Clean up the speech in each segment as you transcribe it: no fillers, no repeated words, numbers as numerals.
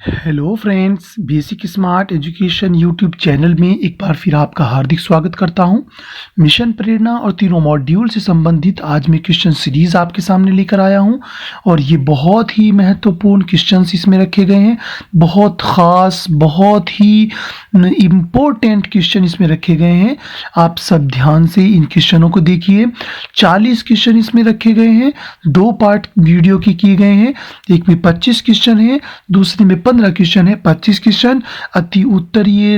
Hello friends, basic smart education YouTube channel में एक बार फिर आपका हार्दिक स्वागत करता हूं। मिशन प्रेरणा और तीनों मॉड्यूल से संबंधित आज मैं क्वेश्चन सीरीज़ आपके सामने लेकर आया हूं और ये बहुत ही महत्वपूर्ण क्वेश्चंस इसमें रखे गए हैं। बहुत ख़ास, बहुत ही इम्पोर्टेंट क्वेश्चन इसमें रखे गए हैं। आप सब ध्यान से इन क्वेश्चनों को देखिए। 40 क्वेश्चन इसमें रखे गए हैं, 2 पार्ट वीडियो की किए गए हैं। एक में 25 क्वेश्चन है, दूसरे में 15 क्वेश्चन है। 25 क्वेश्चन अति उत्तरीय,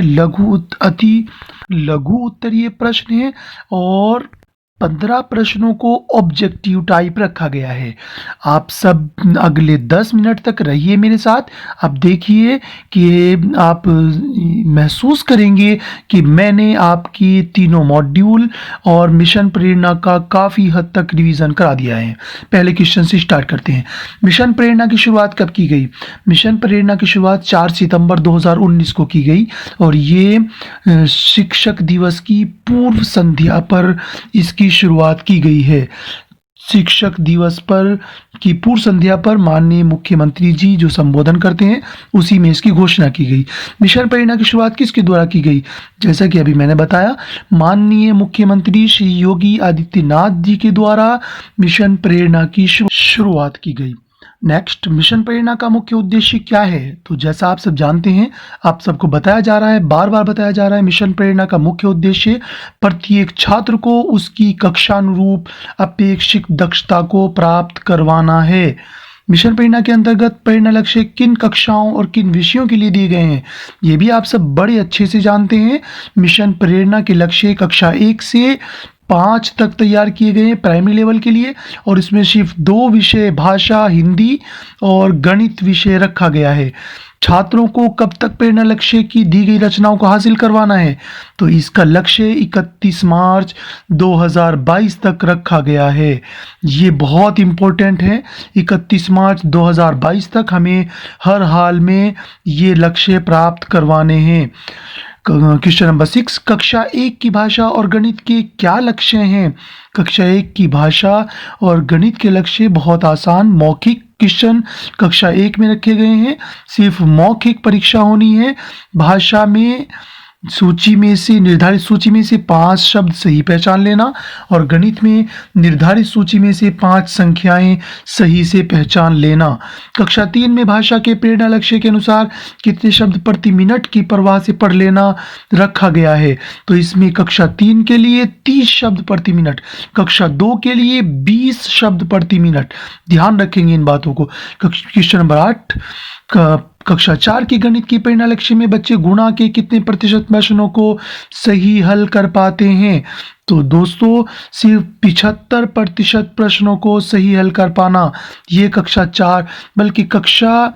अति लघु उत्तरीय प्रश्न है और 15 प्रश्नों को ऑब्जेक्टिव टाइप रखा गया है। आप सब अगले 10 मिनट तक रहिए मेरे साथ। आप देखिए कि आप महसूस करेंगे कि मैंने आपकी तीनों मॉड्यूल और मिशन प्रेरणा का काफ़ी हद तक रिवीजन करा दिया है। पहले क्वेश्चन से स्टार्ट करते हैं। मिशन प्रेरणा की शुरुआत कब की गई? मिशन प्रेरणा की शुरुआत 4 सितंबर 2019 को की गई और ये शिक्षक दिवस की पूर्व संध्या पर इसकी शुरुआत की गई है। शिक्षक दिवस पर की पूर्व संध्या पर माननीय मुख्यमंत्री जी जो संबोधन करते हैं उसी में इसकी घोषणा की गई। मिशन प्रेरणा की शुरुआत किसके द्वारा की गई? जैसा कि अभी मैंने बताया, माननीय मुख्यमंत्री श्री योगी आदित्यनाथ जी के द्वारा मिशन प्रेरणा की शुरुआत की गई। नेक्स्ट, मिशन प्रेरणा का मुख्य उद्देश्य क्या है? तो जैसा आप सब जानते हैं, आप सबको बताया जा रहा है, बार बार बताया जा रहा है, मिशन प्रेरणा का मुख्य उद्देश्य प्रत्येक छात्र को उसकी कक्षानुरूप अपेक्षित दक्षता को प्राप्त करवाना है। मिशन प्रेरणा के अंतर्गत प्रेरणा लक्ष्य किन कक्षाओं और किन विषयों के लिए दिए गए हैं, ये भी आप सब बड़े अच्छे से जानते हैं। मिशन प्रेरणा के लक्ष्य कक्षा 1 से 5 तक तैयार किए गए हैं प्राइमरी लेवल के लिए और इसमें सिर्फ 2 विषय भाषा, हिंदी और गणित विषय रखा गया है। छात्रों को कब तक प्रेरणा लक्ष्य की दी गई रचनाओं को हासिल करवाना है? तो इसका लक्ष्य 31 मार्च 2022 तक रखा गया है। ये बहुत इम्पोर्टेंट है। 31 मार्च 2022 तक हमें हर हाल में ये लक्ष्य प्राप्त करवाने हैं। क्वेश्चन नंबर 6, कक्षा 1 की भाषा और गणित के क्या लक्ष्य हैं? कक्षा 1 की भाषा और गणित के लक्ष्य बहुत आसान मौखिक क्वेश्चन कक्षा 1 में रखे गए हैं। सिर्फ मौखिक परीक्षा होनी है। भाषा में निर्धारित सूची में से 5 शब्द सही पहचान लेना और गणित में निर्धारित सूची में से 5 संख्याएं सही से पहचान लेना। कक्षा 3 में भाषा के प्रेरणा लक्ष्य के अनुसार कितने शब्द प्रति मिनट की प्रवाह से पढ़ लेना रखा गया है? तो इसमें कक्षा 3 के लिए 30 शब्द प्रति मिनट, कक्षा 2 के लिए 20 शब्द प्रति मिनट। ध्यान रखेंगे इन बातों को। क्वेश्चन नंबर 8, कक्षा 4 की गणित की प्रेरणा लक्ष्य में बच्चे गुणा के कितने प्रतिशत प्रश्नों को सही हल कर पाते हैं? तो दोस्तों, सिर्फ 75% प्रश्नों को सही हल कर पाना, ये कक्षा 4 बल्कि कक्षा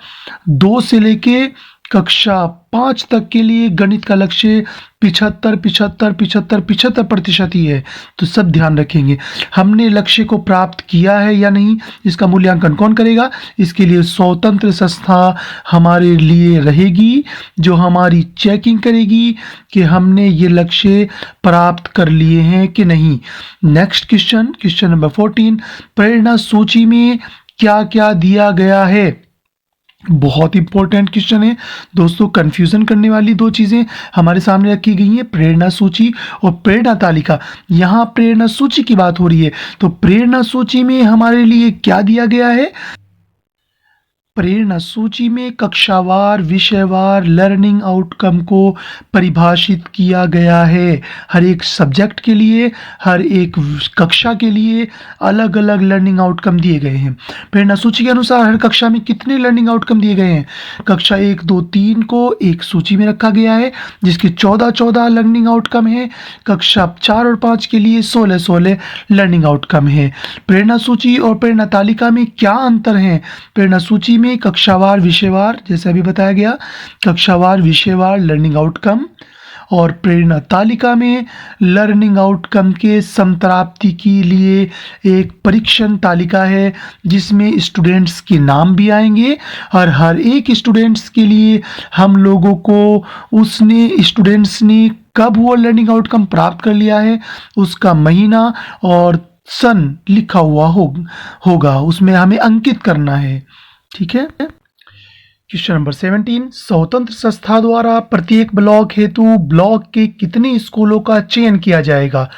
2 से लेके कक्षा 5 तक के लिए गणित का लक्ष्य 75% ही है। तो सब ध्यान रखेंगे। हमने लक्ष्य को प्राप्त किया है या नहीं, इसका मूल्यांकन कौन करेगा? इसके लिए स्वतंत्र संस्था हमारे लिए रहेगी जो हमारी चेकिंग करेगी कि हमने ये लक्ष्य प्राप्त कर लिए हैं कि नहीं। नेक्स्ट क्वेश्चन नंबर 14, प्रेरणा सूची में क्या क्या दिया गया है? बहुत इंपॉर्टेंट क्वेश्चन है दोस्तों। कंफ्यूजन करने वाली 2 चीजें हमारे सामने रखी गई हैं, प्रेरणा सूची और प्रेरणा तालिका। यहाँ प्रेरणा सूची की बात हो रही है, तो प्रेरणा सूची में हमारे लिए क्या दिया गया है? प्रेरणा सूची में कक्षावार, विषयवार लर्निंग आउटकम को परिभाषित किया गया है। हर एक सब्जेक्ट के लिए, हर एक कक्षा के लिए अलग अलग लर्निंग आउटकम दिए गए हैं। प्रेरणा सूची के अनुसार हर कक्षा में कितने लर्निंग आउटकम दिए गए हैं? कक्षा 1, 2, 3 को एक सूची में रखा गया है जिसके 14 लर्निंग आउटकम है। कक्षा 4 और 5 के लिए 16 लर्निंग आउटकम है। प्रेरणा सूची और प्रेरणा तालिका में क्या अंतर है? प्रेरणा सूची में कक्षावार, विषयवार, जैसे अभी बताया गया, कक्षावार विषयवार लर्निंग आउटकम और प्रेरणा तालिका में लर्निंग आउटकम के संप्राप्ति के लिए एक परीक्षण तालिका है जिसमें स्टूडेंट्स के नाम भी आएंगे और हर एक स्टूडेंट्स के लिए हम लोगों को स्टूडेंट्स ने कब वो लर्निंग आउटकम प्राप्त कर लिया है उसका महीना और सन लिखा हुआ होगा, उसमें हमें अंकित करना है। ठीक है। क्वेश्चन नंबर 17, स्वतंत्र संस्था द्वारा प्रत्येक ब्लॉक हेतु ब्लॉक के कितने स्कूलों का चयन किया जाएगा?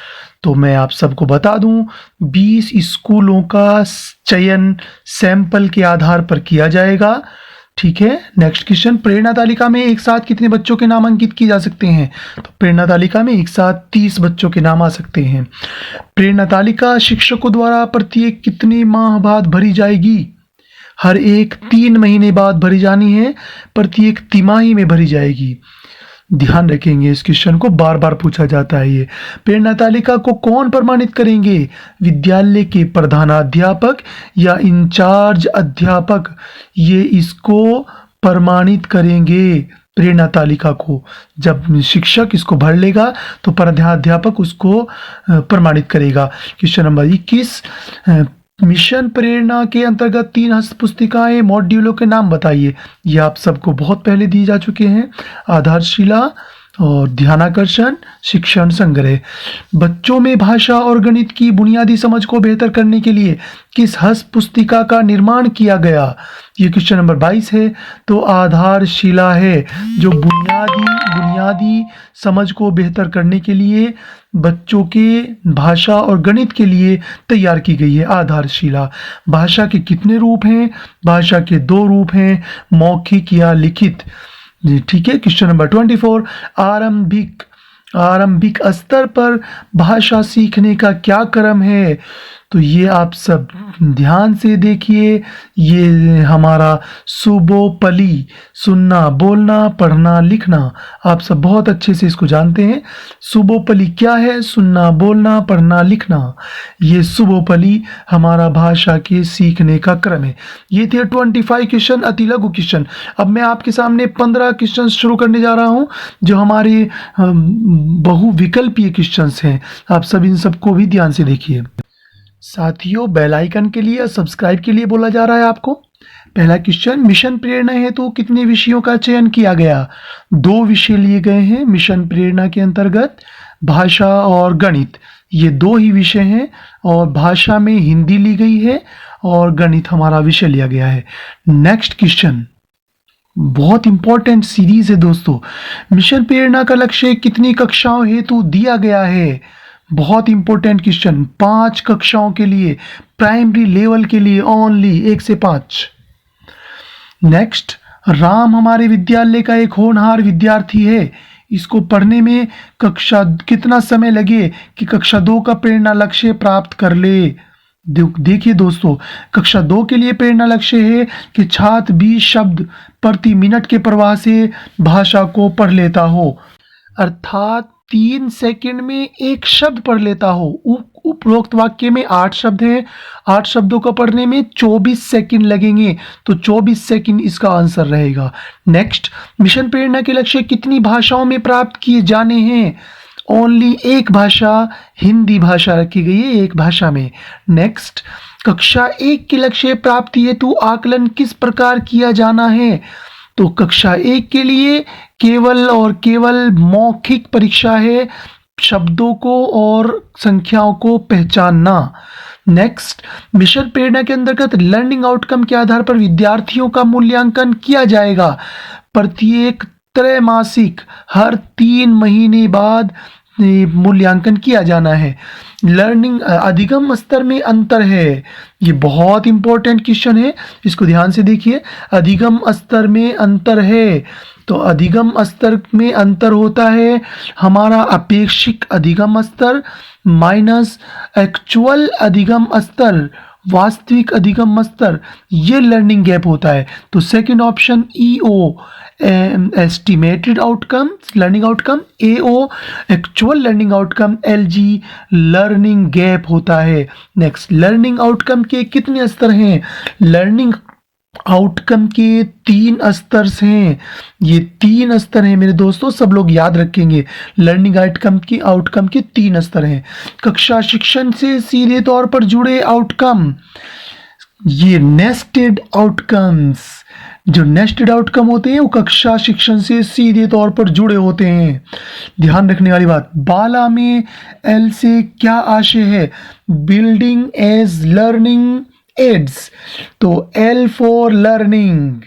तो मैं आप सबको बता दूं, 20 स्कूलों का चयन सैंपल के आधार पर किया जाएगा। ठीक है। नेक्स्ट क्वेश्चन, प्रेरणा तालिका में एक साथ कितने बच्चों के नाम अंकित किए जा सकते हैं? तो प्रेरणा तालिका में एक साथ 30 बच्चों के नाम आ सकते हैं। प्रेरणा तालिका शिक्षकों द्वारा प्रत्येक कितने माह बाद भरी जाएगी? हर एक 3 महीने बाद भरी जानी है, प्रत्येक तिमाही में भरी जाएगी। ध्यान रखेंगे, इस क्वेश्चन को बार बार पूछा जाता है। ये प्रेरणा तालिका को कौन प्रमाणित करेंगे? विद्यालय के प्रधानाध्यापक या इंचार्ज अध्यापक, ये इसको प्रमाणित करेंगे। प्रेरणा तालिका को जब शिक्षक इसको भर लेगा तो प्रधानाध्यापक उसको प्रमाणित करेगा। क्वेश्चन नंबर 21, मिशन प्रेरणा के अंतर्गत 3 हस्त पुस्तिकाएं मॉड्यूलों के नाम बताइए। ये आप सबको बहुत पहले दिए जा चुके हैं, आधारशिला और ध्यानाकर्षण, शिक्षण संग्रह। बच्चों में भाषा और गणित की बुनियादी समझ को बेहतर करने के लिए किस हस्त पुस्तिका का निर्माण किया गया? ये क्वेश्चन नंबर 22 है। तो आधारशिला है, जो बुनियादी समझ को बेहतर करने के लिए बच्चों के भाषा और गणित के लिए तैयार की गई है आधारशिला। भाषा के कितने रूप हैं? भाषा के 2 रूप हैं, मौखिक या लिखित। ठीक है। क्वेश्चन नंबर 24, आरंभिक स्तर पर भाषा सीखने का क्या क्रम है? तो ये आप सब ध्यान से देखिए, ये हमारा सुबोपली, सुनना, बोलना, पढ़ना, लिखना, आप सब बहुत अच्छे से इसको जानते हैं। सुबोपली क्या है? सुनना, बोलना, पढ़ना, लिखना। ये सुबोपली हमारा भाषा के सीखने का क्रम है। ये थे 25 क्वेश्चन, अति लघु क्वेश्चन। अब मैं आपके सामने 15 क्वेश्चन शुरू करने जा रहा हूँ, जो हमारे बहुविकल्पीय क्वेश्चन हैं। आप सब इन सबको भी ध्यान से देखिए। साथियों, बेल आइकन के लिए, सब्सक्राइब के लिए बोला जा रहा है आपको। पहला क्वेश्चन, मिशन प्रेरणा हेतु कितने विषयों का चयन किया गया? 2 विषय लिए गए हैं मिशन प्रेरणा के अंतर्गत, भाषा और गणित। ये 2 ही विषय हैं, और भाषा में हिंदी ली गई है और गणित हमारा विषय लिया गया है। नेक्स्ट क्वेश्चन, बहुत इंपॉर्टेंट सीरीज है दोस्तों। मिशन प्रेरणा का लक्ष्य कितनी कक्षाओं हेतु दिया गया है? बहुत इंपॉर्टेंट क्वेश्चन, 5 कक्षाओं के लिए, प्राइमरी लेवल के लिए ओनली, 1 से 5। नेक्स्ट, राम हमारे विद्यालय का एक होनहार विद्यार्थी है। इसको पढ़ने में कितना समय लगे कि कक्षा 2 का प्रेरणा लक्ष्य प्राप्त कर ले? देखिए दोस्तों, कक्षा 2 के लिए प्रेरणा लक्ष्य है कि छात्र 20 शब्द प्रति मिनट के प्रवाह से भाषा को पढ़ लेता हो, अर्थात 3 सेकंड में 1 शब्द पढ़ लेता हो। उपरोक्त वाक्य में 8 शब्द हैं, 8 शब्दों को पढ़ने में 24 सेकंड लगेंगे, तो 24 सेकंड इसका आंसर रहेगा। नेक्स्ट, मिशन प्रेरणा के लक्ष्य कितनी भाषाओं में प्राप्त किए जाने हैं? ओनली 1 भाषा, हिंदी भाषा रखी गई है 1 भाषा में। नेक्स्ट, कक्षा 1 के लक्ष्य प्राप्ति हेतु आकलन किस प्रकार किया जाना है? तो कक्षा 1 के लिए केवल और केवल मौखिक परीक्षा है, शब्दों को और संख्याओं को पहचानना। नेक्स्ट, मिशन प्रेरणा के अंतर्गत लर्निंग आउटकम के आधार पर विद्यार्थियों का मूल्यांकन किया जाएगा। प्रत्येक त्रैमासिक, हर 3 महीने बाद मूल्यांकन किया जाना है। लर्निंग अधिगम स्तर में अंतर है, ये बहुत इंपॉर्टेंट क्वेश्चन है, इसको ध्यान से देखिए। अधिगम स्तर में अंतर है, तो अधिगम स्तर में अंतर होता है हमारा अपेक्षित अधिगम स्तर माइनस एक्चुअल अधिगम स्तर, वास्तविक अधिगम स्तर, ये लर्निंग गैप होता है। तो second option EO, estimated outcome learning outcome, AO actual learning outcome, LG learning gap होता है। नेक्स्ट, लर्निंग आउटकम के कितने स्तर हैं? लर्निंग आउटकम के 3 स्तर हैं। ये 3 स्तर हैं मेरे दोस्तों, सब लोग याद रखेंगे। लर्निंग आउटकम के 3 स्तर हैं। कक्षा शिक्षण से सीधे तौर पर जुड़े आउटकम, ये नेस्टेड आउटकम्स, जो नेस्टेड आउटकम होते हैं वो कक्षा शिक्षण से सीधे तौर पर जुड़े होते हैं। ध्यान रखने वाली बात, बाला में L से क्या आशय है? बिल्डिंग एज लर्निंग एड्स, तो L फॉर लर्निंग,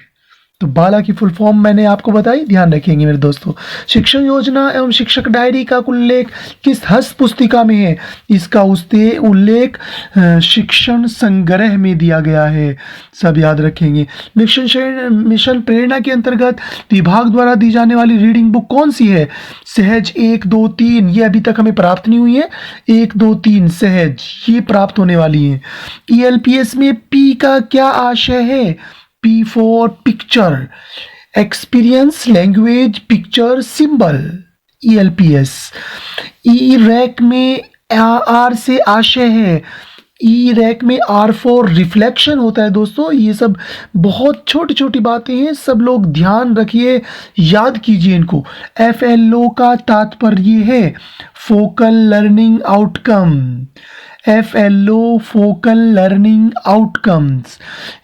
तो बाला की फुल फॉर्म मैंने आपको बताई, ध्यान रखेंगे मेरे दोस्तों। शिक्षण योजना एवं शिक्षक डायरी का उल्लेख किस हस्त पुस्तिका में है? इसका उल्लेख शिक्षण संग्रह में दिया गया है, सब याद रखेंगे। मिशन प्रेरणा के अंतर्गत विभाग द्वारा दी जाने वाली रीडिंग बुक कौन सी है? सहज 1, 2, 3, ये अभी तक हमें प्राप्त नहीं हुई है। 1, 2, 3 सहज ये प्राप्त होने वाली है। ELPS में पी का क्या आशय है? P for picture, experience, language, picture, symbol, ELPS। E-रैक में R से आशय है। E-रैक में R for reflection होता है दोस्तों। ये सब बहुत छोटी छोटी बातें हैं, सब लोग ध्यान रखिए, याद कीजिए इनको। FLO का तात्पर्य है focal learning outcome. FLO focal learning outcomes.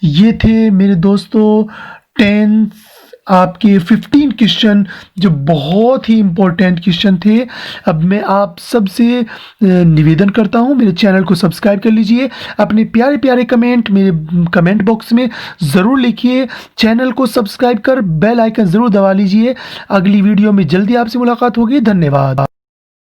ये थे मेरे दोस्तों 10 आपके 15 क्वेश्चन जो बहुत ही इम्पोर्टेंट क्वेश्चन थे। अब मैं आप सबसे निवेदन करता हूँ, मेरे चैनल को सब्सक्राइब कर लीजिए, अपने प्यारे प्यारे कमेंट मेरे कमेंट बॉक्स में ज़रूर लिखिए, चैनल को सब्सक्राइब कर बेल आइकन ज़रूर दबा लीजिए। अगली वीडियो में जल्दी आपसे मुलाकात होगी। धन्यवाद।